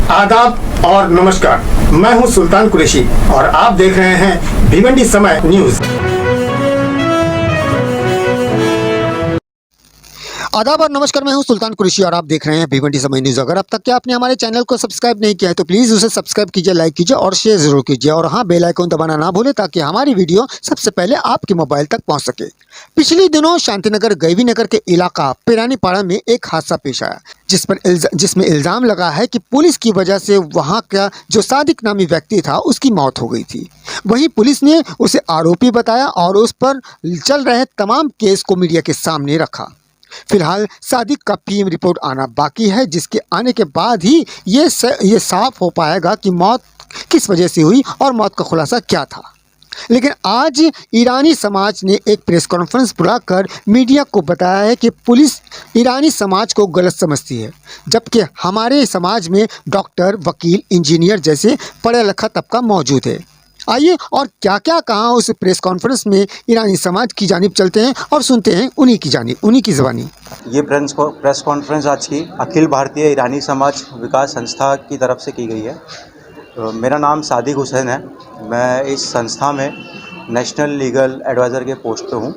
आदाब और नमस्कार। मैं हूं सुल्तान कुरैशी और आप देख रहे हैं भिवंडी समय न्यूज। आदाब और नमस्कार, मैं हूं सुल्तान कुरैशी और आप देख रहे हैं भिवंडी समय न्यूज़। अगर अब तक के आपने हमारे चैनल को सब्सक्राइब नहीं किया है तो प्लीज़ उसे सब्सक्राइब कीजिए, लाइक कीजिए और शेयर जरूर कीजिए। और हाँ, बेल आइकन दबाना ना भूलें ताकि हमारी वीडियो सबसे पहले आपके मोबाइल तक पहुंच सके। पिछले दिनों शांतिनगर गैवी नगर के इलाका पिरानीपाड़ा में एक हादसा पेश आया जिसमें इल्ज़ाम लगा है कि पुलिस की वजह से वहाँ का जो सादिक नामी व्यक्ति था उसकी मौत हो गई थी। वहीं पुलिस ने उसे आरोपी बताया और उस पर चल रहे तमाम केस को मीडिया के सामने रखा। फिलहाल सादिक का पीएम रिपोर्ट आना बाकी है, जिसके आने के बाद ही ये साफ हो पाएगा कि मौत किस वजह से हुई और मौत का खुलासा क्या था। लेकिन आज ईरानी समाज ने एक प्रेस कॉन्फ्रेंस बुलाकर मीडिया को बताया है कि पुलिस ईरानी समाज को गलत समझती है, जबकि हमारे समाज में डॉक्टर, वकील, इंजीनियर जैसे पढ़ा लिखा तबका मौजूद है। आइए और क्या क्या कहा उस प्रेस कॉन्फ्रेंस में ईरानी समाज की जानिब चलते हैं और सुनते हैं उन्हीं की ज़बानी। ये प्रेस कॉन्फ्रेंस आज की अखिल भारतीय ईरानी समाज विकास संस्था की तरफ से की गई है। मेरा नाम सादिक हुसैन है। मैं इस संस्था में नेशनल लीगल एडवाइज़र के पोस्ट पे हूँ।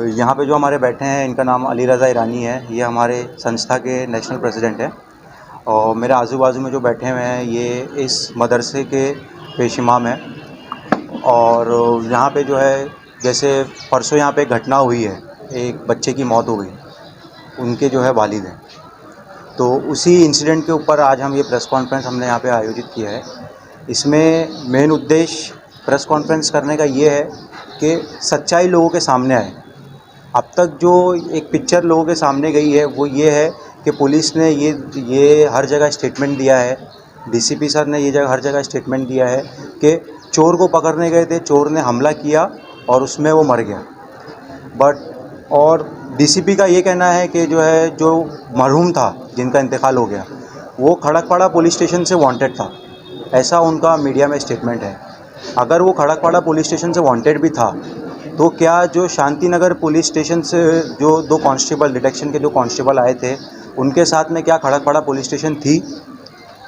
यहाँ पे जो हमारे बैठे हैं इनका नाम अली रज़ा ईरानी है। ये हमारे संस्था के नेशनल प्रेसिडेंट हैं। और मेरे आजू बाजू में जो बैठे हुए हैं ये इस मदरसे के पेश इमाम हैं। और यहाँ पे जो है, जैसे परसों यहाँ पे एक घटना हुई है, एक बच्चे की मौत हो गई, उनके जो है वालिद हैं। तो उसी इंसिडेंट के ऊपर आज हम ये प्रेस कॉन्फ्रेंस हमने यहाँ पे आयोजित किया है। इसमें मेन उद्देश्य प्रेस कॉन्फ्रेंस करने का ये है कि सच्चाई लोगों के सामने आए। अब तक जो एक पिक्चर लोगों के सामने गई है वो ये है कि पुलिस ने ये हर जगह स्टेटमेंट दिया है, डीसीपी सर ने हर जगह स्टेटमेंट दिया है कि चोर को पकड़ने गए थे, चोर ने हमला किया और उसमें वो मर गया। बट और डीसीपी का ये कहना है कि जो मरहूम था जिनका इंतकाल हो गया वो खड़कपाड़ा पुलिस स्टेशन से वांटेड था। ऐसा उनका मीडिया में स्टेटमेंट है। अगर वो खड़कपाड़ा पुलिस स्टेशन से वांटेड भी था तो क्या जो शांतिनगर पुलिस स्टेशन से जो दो कांस्टेबल, डिटेक्शन के जो कांस्टेबल आए थे, उनके साथ में क्या खड़कपाड़ा पुलिस स्टेशन थी?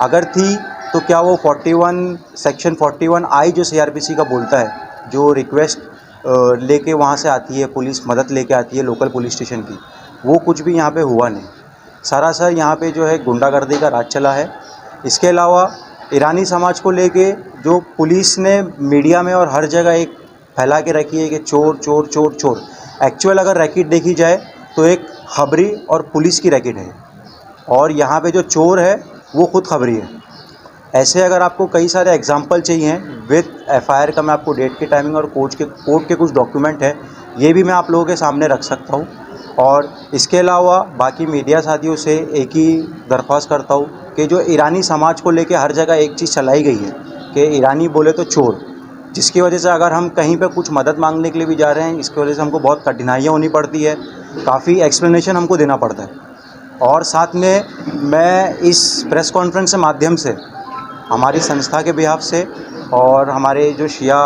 अगर थी तो क्या वो 41 सेक्शन 41I जो सीआरपीसी का बोलता है, जो रिक्वेस्ट लेके वहाँ से आती है, पुलिस मदद लेके आती है लोकल पुलिस स्टेशन की, वो कुछ भी यहाँ पे हुआ नहीं। सरासर यहाँ पे जो है गुंडागर्दी का राज चला है। इसके अलावा ईरानी समाज को लेके जो पुलिस ने मीडिया में और हर जगह एक फैला के रखी है कि चोर चोर चोर चोर। एक्चुअल अगर रैकेट देखी जाए तो एक खबरी और पुलिस की रैकेट है, और यहाँ पे जो चोर है वो खुद खबरी है। ऐसे अगर आपको कई सारे एग्जाम्पल चाहिए विद एफआईआर का, मैं आपको डेट की टाइमिंग और कोर्ट के कुछ डॉक्यूमेंट है, ये भी मैं आप लोगों के सामने रख सकता हूँ। और इसके अलावा बाकी मीडिया साथियों से एक ही दरख्वास्त करता हूँ कि जो ईरानी समाज को लेके हर जगह एक चीज़ चलाई गई है कि ईरानी बोले तो चोर, जिसकी वजह से अगर हम कहीं पे कुछ मदद मांगने के लिए भी जा रहे हैं, इसकी वजह से हमको बहुत कठिनाइयाँ होनी पड़ती है, काफ़ी एक्सप्लेनेशन हमको देना पड़ता है। और साथ में मैं इस प्रेस कॉन्फ्रेंस के माध्यम से हमारी संस्था के बिहाफ से और हमारे जो शिया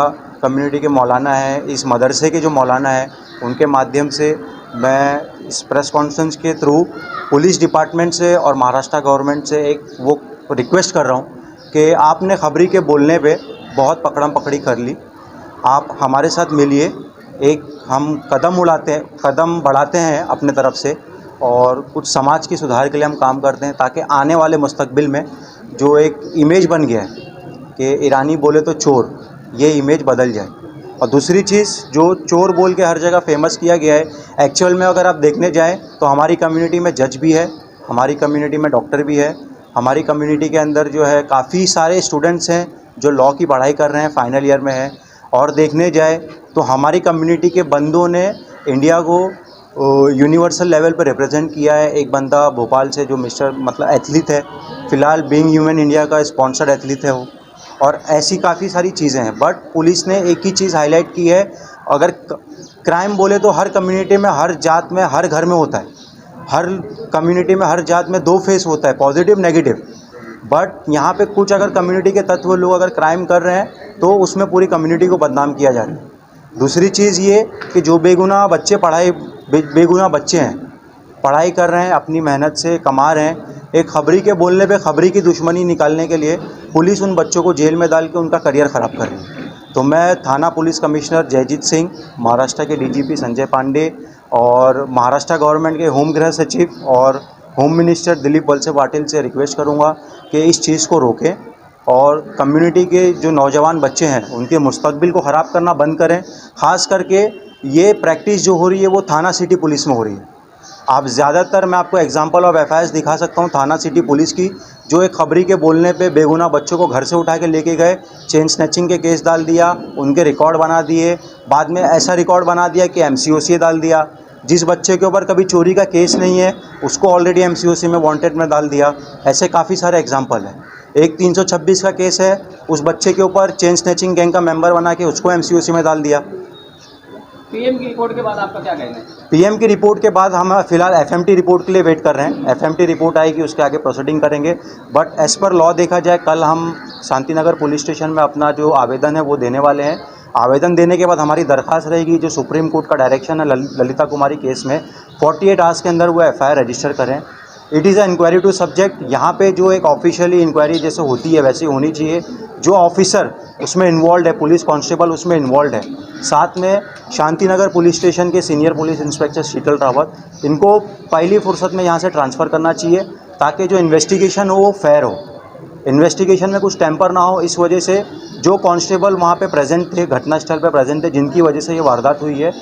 कम्युनिटी के मौलाना हैं, इस मदरसे के जो मौलाना हैं, उनके माध्यम से मैं इस प्रेस कॉन्फ्रेंस के थ्रू पुलिस डिपार्टमेंट से और महाराष्ट्र गवर्नमेंट से एक वो रिक्वेस्ट कर रहा हूँ कि आपने खबरी के बोलने पे बहुत पकड़म पकड़ी कर ली, आप हमारे साथ मिलिए, एक हम कदम बढ़ाते हैं अपने तरफ से और कुछ समाज की सुधार के लिए हम काम करते हैं, ताकि आने वाले मुस्तकबिल में जो एक इमेज बन गया है कि ईरानी बोले तो चोर, ये इमेज बदल जाए। और दूसरी चीज़, जो चोर बोल के हर जगह फेमस किया गया है, एक्चुअल में अगर आप देखने जाएं तो हमारी कम्युनिटी में जज भी है, हमारी कम्युनिटी में डॉक्टर भी है, हमारी कम्युनिटी के अंदर जो है काफ़ी सारे स्टूडेंट्स हैं जो लॉ की पढ़ाई कर रहे हैं, फाइनल ईयर में हैं। और देखने जाए तो हमारी कम्युनिटी के बंदों ने इंडिया को यूनिवर्सल लेवल पर रिप्रेजेंट किया है। एक बंदा भोपाल से जो एथलीट है, फ़िलहाल बीइंग ह्यूमन इंडिया का स्पॉन्सर्ड एथलीट है वो। और ऐसी काफ़ी सारी चीज़ें हैं। बट पुलिस ने एक ही चीज़ हाईलाइट की है, अगर क्राइम बोले तो हर कम्युनिटी में, हर जात में, हर घर में होता है। हर कम्युनिटी में, हर जात में दो फेस होता है, पॉजिटिव नेगेटिव। बट यहाँ पे कुछ अगर कम्युनिटी के तत्व लोग अगर क्राइम कर रहे हैं तो उसमें पूरी कम्युनिटी को बदनाम किया जा रहा है। दूसरी चीज़ ये कि जो बेगुनाह बच्चे बेगुनाह बच्चे हैं, पढ़ाई कर रहे हैं, अपनी मेहनत से कमा रहे हैं, एक खबरी के बोलने पे खबरी की दुश्मनी निकालने के लिए पुलिस उन बच्चों को जेल में डाल के उनका करियर ख़राब कर रही है। तो मैं थाना पुलिस कमिश्नर जयजीत सिंह, महाराष्ट्र के डीजीपी संजय पांडे और महाराष्ट्र गवर्नमेंट के होम गृह सचिव और होम मिनिस्टर दिलीप वलसे पाटिल से रिक्वेस्ट करूंगा कि इस चीज़ को रोकें और कम्युनिटी के जो नौजवान बच्चे हैं उनके मुस्तकबिल को ख़राब करना बंद करें। ख़ास करके ये प्रैक्टिस जो हो रही है वो थाना सिटी पुलिस में हो रही है। आप ज़्यादातर मैं आपको एग्जांपल ऑफ एफआईआर दिखा सकता हूँ थाना सिटी पुलिस की, जो एक खबरी के बोलने पे बेगुनाह बच्चों को घर से उठा के लेके गए, चेन स्नैचिंग के केस डाल दिया, उनके रिकॉर्ड बना दिए, बाद में ऐसा रिकॉर्ड बना दिया कि एमसीओसी डाल दिया। जिस बच्चे के ऊपर कभी चोरी का केस नहीं है उसको ऑलरेडी एमसीओसी में वांटेड में डाल दिया। ऐसे काफ़ी सारे एग्जाम्पल हैं। एक 326 का केस है, उस बच्चे के ऊपर चेन स्नैचिंग गैंग का मेंबर बना के उसको एमसीओसी में डाल दिया। पीएम की रिपोर्ट के बाद आपका क्या कहना है? पीएम की रिपोर्ट के बाद हम फिलहाल एफएमटी रिपोर्ट के लिए वेट कर रहे हैं। एफएमटी रिपोर्ट आएगी, उसके आगे प्रोसीडिंग करेंगे। बट एज़ पर लॉ देखा जाए, कल हम शांतिनगर पुलिस स्टेशन में अपना जो आवेदन है वो देने वाले हैं। आवेदन देने के बाद हमारी दरख्वास्त रहेगी, जो सुप्रीम कोर्ट का डायरेक्शन है ललिता कुमारी केस में 48 आवर्स के अंदर वो एफआईआर रजिस्टर करें। It is a inquiry to subject. यहाँ पे जो एक ऑफिशियली इंक्वायरी जैसे होती है वैसी होनी चाहिए। जो ऑफिसर उसमें इन्वॉल्व है, पुलिस कांस्टेबल उसमें इन्वॉल्व है, साथ में शांतिनगर पुलिस स्टेशन के सीनियर पुलिस इंस्पेक्टर शीतल रावत, इनको पहली फुर्सत में यहाँ से ट्रांसफ़र करना चाहिए ताकि जो इन्वेस्टिगेशन हो वो फेयर हो, इन्वेस्टिगेशन में कुछ टेम्पर ना हो। इस वजह से जो कांस्टेबल वहाँ पे प्रेजेंट थे, घटनास्थल पे प्रेजेंट थे, जिनकी वजह से ये वारदात हुई है,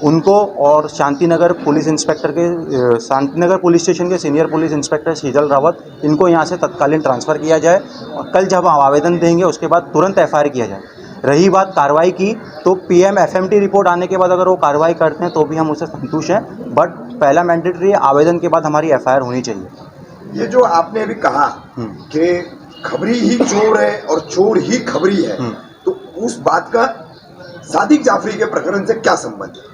उनको और शांतिनगर पुलिस इंस्पेक्टर के शांतिनगर पुलिस स्टेशन के सीनियर पुलिस इंस्पेक्टर शीतल रावत, इनको यहाँ से तत्कालीन ट्रांसफ़र किया जाए और कल जब हम आवेदन देंगे उसके बाद तुरंत एफआईआर किया जाए। रही बात कार्रवाई की, तो पीएम एफएमटी रिपोर्ट आने के बाद अगर वो कार्रवाई करते हैं तो भी हम उससे संतुष्ट हैं। बट पहला मैंडेटरी आवेदन के बाद हमारी एफआईआर होनी चाहिए। ये जो आपने अभी कहा कि खबरी ही चोर है और चोर ही खबरी है, तो उस बात का सादिक जाफरी के प्रकरण से क्या संबंध है?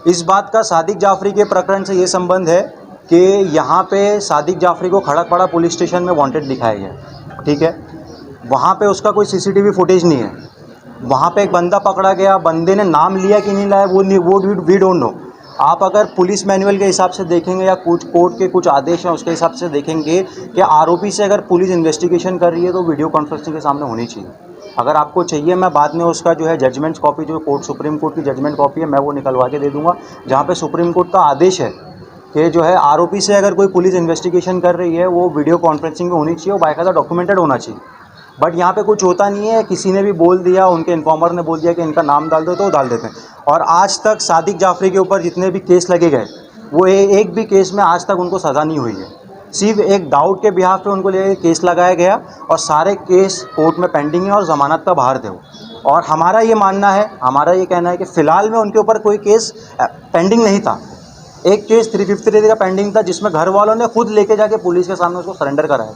इस बात का सादिक जाफरी के प्रकरण से ये संबंध है कि यहाँ पे सादिक जाफरी को खड़कपाड़ा पुलिस स्टेशन में वांटेड दिखाया गया, ठीक है। वहाँ पे उसका कोई सीसीटीवी फुटेज नहीं है। वहाँ पे एक बंदा पकड़ा गया, बंदे ने नाम लिया कि नहीं लाया वो वी डोंट नो। आप अगर पुलिस मैनुअल के हिसाब से देखेंगे या कुछ कोर्ट के कुछ आदेश हैं उसके हिसाब से देखेंगे कि आरोपी से अगर पुलिस इन्वेस्टिगेशन कर रही है तो वीडियो कॉन्फ्रेंसिंग के सामने होनी चाहिए। अगर आपको चाहिए मैं बाद में उसका जो है जजमेंट कॉपी, जो कोर्ट सुप्रीम कोर्ट की जजमेंट कॉपी है, मैं वो निकलवा के दे दूंगा, जहाँ पे सुप्रीम कोर्ट का आदेश है कि जो है आरोपी से अगर कोई पुलिस इन्वेस्टिगेशन कर रही है वो वीडियो कॉन्फ्रेंसिंग में होनी चाहिए और बाकायदा डॉक्यूमेंटेड होना चाहिए। बट यहाँ पे कुछ होता नहीं है, किसी ने भी बोल दिया, उनके इन्फॉर्मर ने बोल दिया कि इनका नाम डाल दो तो डाल देते हैं। और आज तक सादिक जाफरी के ऊपर जितने भी केस लगे गए वो एक भी केस में आज तक उनको सज़ा नहीं हुई है। सिर्फ एक डाउट के बिहाफ पे उनको ले केस लगाया गया और सारे केस कोर्ट में पेंडिंग है और ज़मानत का बाहर थे वो। और हमारा ये मानना है, हमारा ये कहना है कि फ़िलहाल में उनके ऊपर कोई केस पेंडिंग नहीं था। एक केस 353 का पेंडिंग था जिसमें घर वालों ने खुद लेके जाके पुलिस के सामने उसको सरेंडर कराया।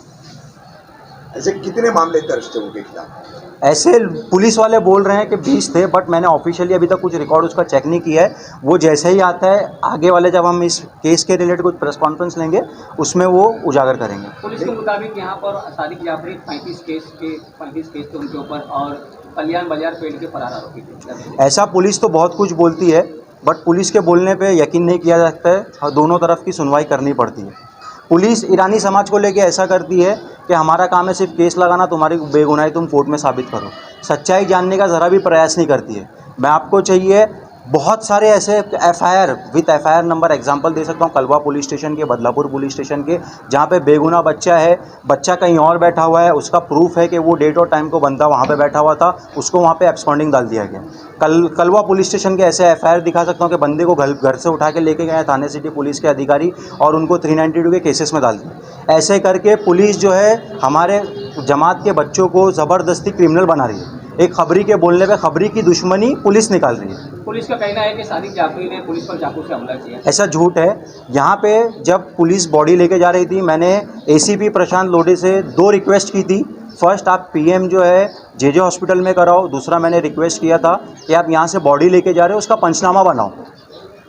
ऐसे कितने मामले दर्ज थे उनके खिलाफ? ऐसे पुलिस वाले बोल रहे हैं कि 20 थे, बट मैंने ऑफिशियली अभी तक कुछ रिकॉर्ड उसका चेक नहीं किया है। वो जैसे ही आता है आगे वाले, जब हम इस केस के रिलेटेड कुछ प्रेस कॉन्फ्रेंस लेंगे उसमें वो उजागर करेंगे। पुलिस के मुताबिक यहाँ पर सादिक जाफरी 35 केस थे उनके ऊपर और कल्याण बाजार पेड़ के फरार आरोपी थे। ऐसा पुलिस तो बहुत कुछ बोलती है, बट पुलिस के बोलने पे यकीन नहीं किया जा सकता है और दोनों तरफ की सुनवाई करनी पड़ती है। पुलिस ईरानी समाज को लेके ऐसा करती है कि हमारा काम है सिर्फ केस लगाना, तुम्हारी बेगुनाही तुम कोर्ट में साबित करो। सच्चाई जानने का ज़रा भी प्रयास नहीं करती है। मैं आपको चाहिए बहुत सारे ऐसे FIR with FIR number example दे सकता हूँ, कलवा पुलिस स्टेशन के, बदलापुर पुलिस स्टेशन के, जहाँ पे बेगुनाह बच्चा है, बच्चा कहीं और बैठा हुआ है, उसका प्रूफ है कि वो डेट और टाइम को बंदा वहाँ पे बैठा हुआ था, उसको वहाँ पे एब्सकॉन्डिंग डाल दिया गया। कलवा पुलिस स्टेशन के ऐसे एफआईआर दिखा सकता हूँ कि बंदे को घर से उठा के लेके गए थाने सिटी पुलिस के अधिकारी और उनको 392 के केसेस में डाल दिया। ऐसे करके पुलिस जो है हमारे जमात के बच्चों को ज़बरदस्ती क्रिमिनल बना रही है। एक खबरी के बोलने पे खबरी की दुश्मनी पुलिस निकाल रही है। पुलिस का कहना है कि सादिक जाफरी ने पुलिस पर चाकू से हमला किया। ऐसा झूठ है। यहाँ पे जब पुलिस बॉडी लेके जा रही थी, मैंने एसीपी प्रशांत लोढ़ी से 2 रिक्वेस्ट की थी। फर्स्ट, आप पीएम जो है जेजे हॉस्पिटल में कराओ। दूसरा, मैंने रिक्वेस्ट किया था कि आप यहाँ से बॉडी लेके जा रहे हो उसका पंचनामा बनाओ।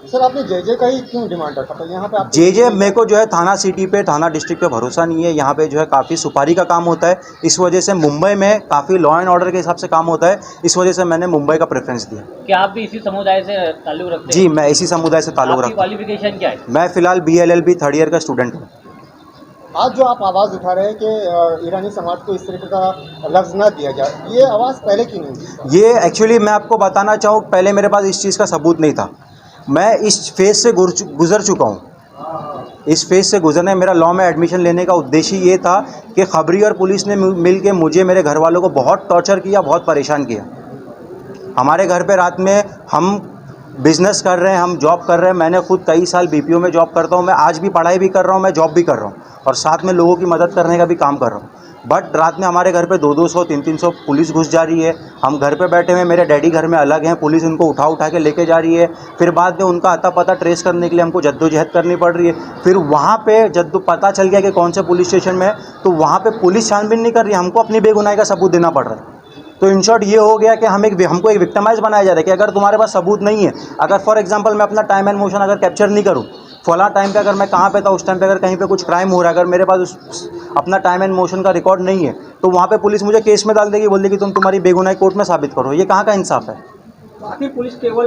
सर आपने जेजे का ही क्यों डिमांड रखा था यहाँ पे? आप जेजे मेरे को जो है थाना सिटी पे, थाना डिस्ट्रिक्ट पे भरोसा नहीं है। यहाँ पे जो है काफ़ी सुपारी का काम होता है, इस वजह से मुंबई में काफ़ी लॉ एंड ऑर्डर के हिसाब से काम होता है, इस वजह से मैंने मुंबई का प्रेफरेंस दिया। क्या आप भी इसी समुदाय से ताल्लुक़ रखते हैं? जी, मैं इसी समुदाय से ताल्लुक़ रखता हूँ। क्वालिफिकेशन क्या है? मैं फ़िलहाल BLLB 3rd ईयर का स्टूडेंट हूँ। आज जो आप आवाज़ उठा रहे हैं कि ईरानी समाज को इस तरीके का लफ्ज़ ना दिया जाए, ये आवाज़ पहले क्यों नहीं दी? ये एक्चुअली मैं आपको बताना चाहूँ, पहले मेरे पास इस चीज़ का सबूत नहीं था। मैं इस फेज़ से गुज़र चुका हूँ। इस फेज़ से गुज़रने, मेरा लॉ में एडमिशन लेने का उद्देश्य ये था कि खबरी और पुलिस ने मिल के मुझे, मेरे घर वालों को बहुत टॉर्चर किया, बहुत परेशान किया। हमारे घर पे रात में हम बिज़नेस कर रहे हैं, हम जॉब कर रहे हैं। मैंने खुद कई साल बीपीओ में जॉब करता हूँ। मैं आज भी पढ़ाई भी कर रहा हूँ, मैं जॉब भी कर रहा हूँ और साथ में लोगों की मदद करने का भी काम कर रहा हूँ। बट रात में हमारे घर पे 200-200, 300-300 पुलिस घुस जा रही है। हम घर पे बैठे हुए, मेरे डैडी घर में अलग हैं, पुलिस उनको उठा के लेके जा रही है। फिर बाद में उनका अता पता ट्रेस करने के लिए हमको जद्दोजहद करनी पड़ रही है। फिर वहाँ पे जब पता चल गया कि कौन से पुलिस स्टेशन में है, तो वहाँ पे पुलिस छानबीन नहीं कर रही है, हमको अपनी बेगुनाही का सबूत देना पड़ रहा है। तो इन शॉर्ट ये हो गया कि हमको एक विक्टिमाइज बनाया जा रहा है कि अगर तुम्हारे पास सबूत नहीं है, अगर फॉर एग्जांपल मैं अपना टाइम एंड मोशन अगर कैप्चर नहीं करूं, फला टाइम पे अगर मैं कहाँ पे था उस टाइम पे, अगर कहीं पे कुछ क्राइम हो रहा है, अगर मेरे पास अपना टाइम एंड मोशन का रिकॉर्ड नहीं है, तो वहाँ पे पुलिस मुझे केस में डाल देगी, बोल देगी तुम तुम्हारी बेगुनाही कोर्ट में साबित करो। ये कहाँ का इंसाफ है? आखिर पुलिस केवल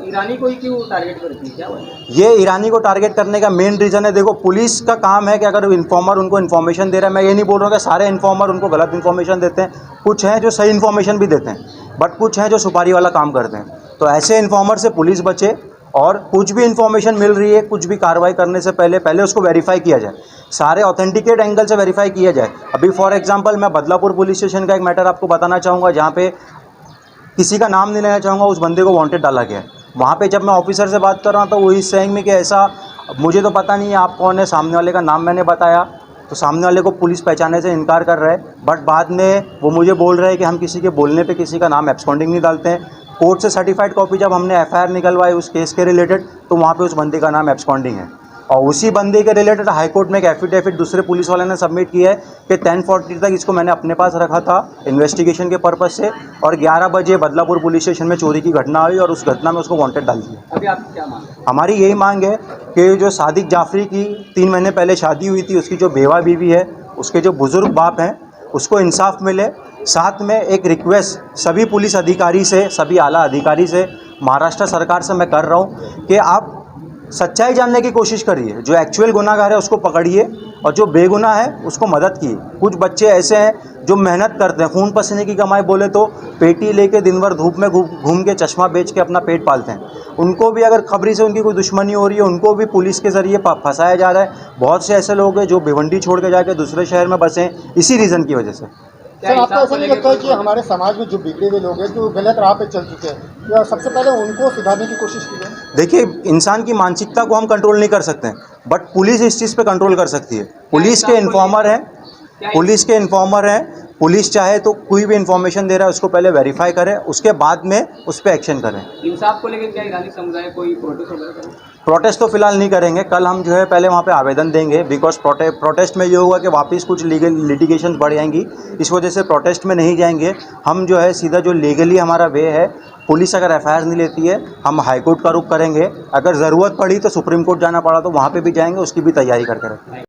ईरानी को ही क्यों टारगेट करती है, क्या वजह है? ये ईरानी को टारगेट करने का मेन रीज़न है, देखो पुलिस का काम है कि अगर इन्फॉर्मर उनको इन्फॉर्मेशन दे रहा है, मैं ये नहीं बोल रहा हूँ कि सारे इन्फॉर्मर उनको गलत इन्फॉर्मेशन देते हैं, कुछ हैं जो सही इन्फॉर्मेशन भी देते हैं, बट कुछ हैं जो सुपारी वाला काम करते हैं। तो ऐसे इन्फॉर्मर से पुलिस बचे और कुछ भी इन्फॉर्मेशन मिल रही है, कुछ भी कार्रवाई करने से पहले उसको वेरीफाई किया जाए, सारे ऑथेंटिकेट एंगल से वेरीफाई किया जाए। अभी फॉर एग्जांपल मैं बदलापुर पुलिस स्टेशन का एक मैटर आपको बताना चाहूँगा, जहाँ पे किसी का नाम नहीं लेना चाहूँगा, उस बंदे को वांटेड डाला गया है। वहाँ पे जब मैं ऑफिसर से बात कर रहा था, वो इस सेइंग में कि ऐसा मुझे तो पता नहीं है आप कौन है, सामने वाले का नाम मैंने बताया तो सामने वाले को पुलिस पहचानने से इनकार कर रहा है। बट बाद में वो मुझे बोल रहे हैं कि हम किसी के बोलने पे किसी का नाम एब्सकॉन्डिंग नहीं डालते हैं। कोर्ट से सर्टिफाइड कॉपी जब हमने एफआईआर निकलवाई उस केस के रिलेटेड, तो वहाँ पे उस बंदे का नाम एब्सकॉन्डिंग है और उसी बंदे के रिलेटेड हाई कोर्ट में एक एफिडेविट दूसरे पुलिस वाले ने सबमिट किया है कि 10:40 तक इसको मैंने अपने पास रखा था इन्वेस्टिगेशन के पर्पज़ से और 11 बजे बदलापुर पुलिस स्टेशन में चोरी की घटना हुई और उस घटना में उसको वांटेड डाल दिया। अभी आपकी क्या मांग है? हमारी यही मांग है कि जो सादिक जाफरी की 3 महीने पहले शादी हुई थी, उसकी जो बेवा बीवी है, उसके जो बुज़ुर्ग बाप हैं, उसको इंसाफ मिले। साथ में एक रिक्वेस्ट सभी पुलिस अधिकारी से, सभी आला अधिकारी से, महाराष्ट्र सरकार से मैं कर रहा हूँ कि आप सच्चाई जानने की कोशिश करिए, जो एक्चुअल गुनाहगार है उसको पकड़िए और जो बेगुनाह है उसको मदद कीजिए। कुछ बच्चे ऐसे हैं जो मेहनत करते हैं, खून पसीने की कमाई बोले तो पेटी लेके दिन भर धूप में घूम के चश्मा बेच के अपना पेट पालते हैं। उनको भी अगर खबरी से उनकी कोई दुश्मनी हो रही है, उनको भी पुलिस के ज़रिए फंसाया जा रहा है। बहुत से ऐसे लोग हैं जो भिवंडी छोड़ के जाके दूसरे शहर में बसे हैं इसी रीज़न की वजह से। सर, आपको ऐसा नहीं लगता है कि हमारे समाज में जो बिगड़े हुए लोग हैं, जो गलत राह पे चल चुके हैं, या सबसे पहले उनको सुधारने की कोशिश की जाए? देखिए, इंसान की मानसिकता को हम कंट्रोल नहीं कर सकते हैं, बट पुलिस इस चीज़ पे कंट्रोल कर सकती है। पुलिस के इन्फॉर्मर हैं, पुलिस चाहे तो कोई भी इन्फॉर्मेशन दे रहा है उसको पहले वेरीफाई करें, उसके बाद में उस पर एक्शन करें। इंसाफ को लेकर क्या ईरानी समुदाय कोई प्रोटेस्ट वगैरह करे? प्रोटेस्ट तो फिलहाल नहीं करेंगे, कल हम जो है पहले वहाँ पे आवेदन देंगे, बिकॉज प्रोटेस्ट में ये होगा कि वापस कुछ लीगल लिटिगेशन बढ़ जाएंगी, इस वजह से प्रोटेस्ट में नहीं जाएंगे। हम जो है सीधा जो लीगली हमारा वे है, पुलिस अगर एफआईआर नहीं लेती है हम हाई कोर्ट का रुख करेंगे, अगर ज़रूरत पड़ी तो सुप्रीम कोर्ट जाना पड़ा तो वहाँ पे भी जाएंगे, उसकी भी तैयारी करके रखेंगे।